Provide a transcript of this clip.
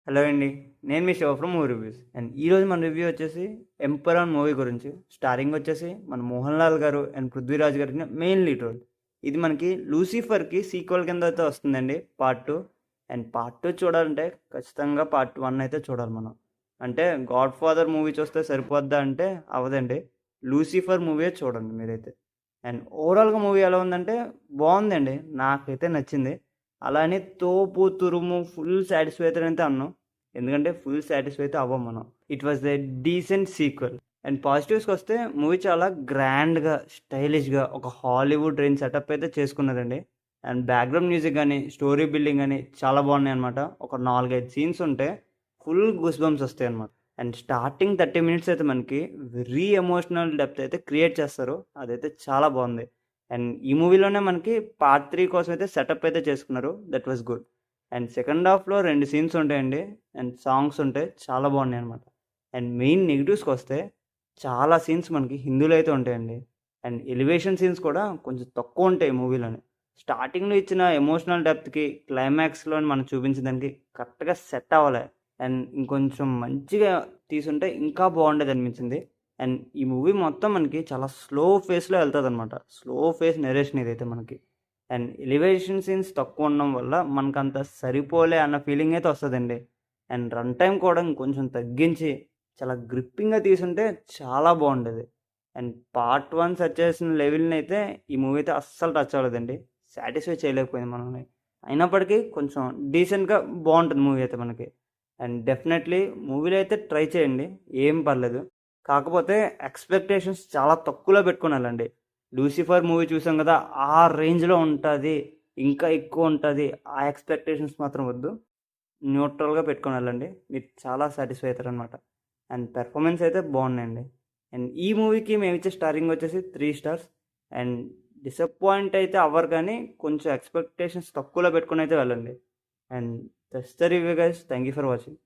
Hello అండి. నేను మీ Shiva from movie reviews. And ఈరోజు మన రివ్యూ వచ్చేసి 'ఎంపరర్' మూవీ గురించి. స్టారింగ్ వచ్చేసి మన 'మోహన్ లాల్' గారు అండ్ 'పృథ్వీరాజ్' గారికి మెయిన్ లీడ్ రోల్. ఇది మనకి 'లూసిఫర్‌కి' సీక్వెల్ కింద అయితే వస్తుందండి పార్ట్ 2. అండ్ పార్ట్ 2 చూడాలంటే ఖచ్చితంగా పార్ట్ 1 అయితే చూడాలి మనం. అంటే 'గాడ్ ఫాదర్' మూవీ చూస్తే సరిపోద్దా అంటే అవ్వదండి. 'లూసిఫర్' మూవీయే చూడండి మీరైతే. అండ్ ఓవరాల్‌గా మూవీ ఎలా ఉందంటే బావుందండి. నాకైతే నచ్చింది. అలా అని తోపు, తురుము, ఫుల్ సాటిస్ఫై అయితే అనను. ఎందుకంటే ఫుల్ సాటిస్ఫై అయితే అవ్వం మనం. It was a decent sequel. And పాజిటివ్స్‌కొస్తే మూవీ చాలా గ్రాండ్‌గా, స్టైలిష్‌గా ఒక హాలీవుడ్ రేంజ్ సెటప్ అయితే చేసుకున్నారండి. అండ్ బ్యాక్‌గ్రౌండ్ మ్యూజిక్ గాని, స్టోరీ బిల్డింగ్ గాని చాలా బాగున్నాయన్నమాట. ఒక 4, 5 సీన్స్ ఉంటే ఫుల్ గూస్ బంప్స్ వస్తాయన్నమాట. అండ్ స్టార్టింగ్ 30 మినిట్స్ అయితే మనకి వెరీ ఎమోషనల్ డెప్త్ అయితే క్రియేట్ చేస్తారు. అదైతే చాలా బాగుంది. అండ్ ఈ మూవీలోనే మనకి పార్ట్ 3 కోసం అయితే సెటప్ అయితే చేసుకున్నారు. That was good. And second హాఫ్‌లో 2 సీన్స్ ఉంటాయండి. అండ్ సాంగ్స్ ఉంటాయి. చాలా బాగున్నాయన్నమాట. అండ్ మెయిన్ నెగెటివ్స్‌కొస్తే చాలా సీన్స్ మనకి హిందీలో అయితే ఉంటాయండి. అండ్ ఎలివేషన్ సీన్స్ కూడా కొంచెం తక్కువ ఉంటాయి మూవీలోనే. స్టార్టింగ్‌లో ఇచ్చిన ఎమోషనల్ డెప్త్‌కి, క్లైమాక్స్‌లో మనం చూపించిన దానికి కరెక్ట్‌గా సెట్ అవ్వలే. అండ్ ఇంకొంచెం మంచిగా తీసుంటే ఇంకా బాగుండేదనిపించింది. అండ్ ఈ మూవీ మొత్తం మనకి చాలా స్లో ఫేస్‌లో ఎళ్తదనమాట. స్లో ఫేస్ నరేషన్ ఇదైతే మనకి. అండ్ ఎలివేషన్ సీన్స్ తక్కువ ఉండడం వల్ల మనకంత సరిపోలే అన్న ఫీలింగ్ అయితే వస్తదండి. అండ్ రన్ టైమ్ కూడా ఇంకొంచెం తగ్గించి చాలా గ్రిప్పింగ్‌గా తీసుంటే చాలా బాగుండేది. అండ్ పార్ట్ 1 సెట్ చేసిన లెవెల్‌నైతే ఈ మూవీ అయితే అస్సలు టచ్ అవ్వలేదండి. సాటిస్ఫై చేయలేకపోయింది మనల్ని. అయినప్పటికీ కొంచెం డీసెంట్‌గా బావుంటది మూవీ అయితే మనకి. అండ్ డెఫినెట్‌లీ మూవీలో అయితే ట్రై చేయండి. ఏం పర్లేదు. కాకపోతే ఎక్స్‌పెక్టేషన్స్ చాలా తక్కువలో పెట్టుకొనెళ్ళండి. 'లూసిఫర్' మూవీ చూసాం గదా! ఆ రేంజ్‌లో ఉంటది. ఇంకా ఎక్కువుంటది. ఆ ఎక్స్‌పెక్టేషన్స్ మాత్రం వద్దు. న్యూట్రల్‌గా పెట్టుకొనెళ్ళండి. మీరు చాలా సాటిస్ఫై అయితారనమాట. అండ్ పెర్ఫార్మెన్స్ అయితే బాగున్నాయండి. అండ్ ఈ మూవీకి మేమిచ్చే స్టారింగ్ వచ్చేసి 3 స్టార్స్. అండ్ డిసప్పాయింట్ అయితే అవ్వరు కానీ కొంచెం ఎక్స్‌పెక్టేషన్స్ తక్కువలో పెట్టుకొనైతే వెళ్ళండి. And that's the review guys. Thank you for watching.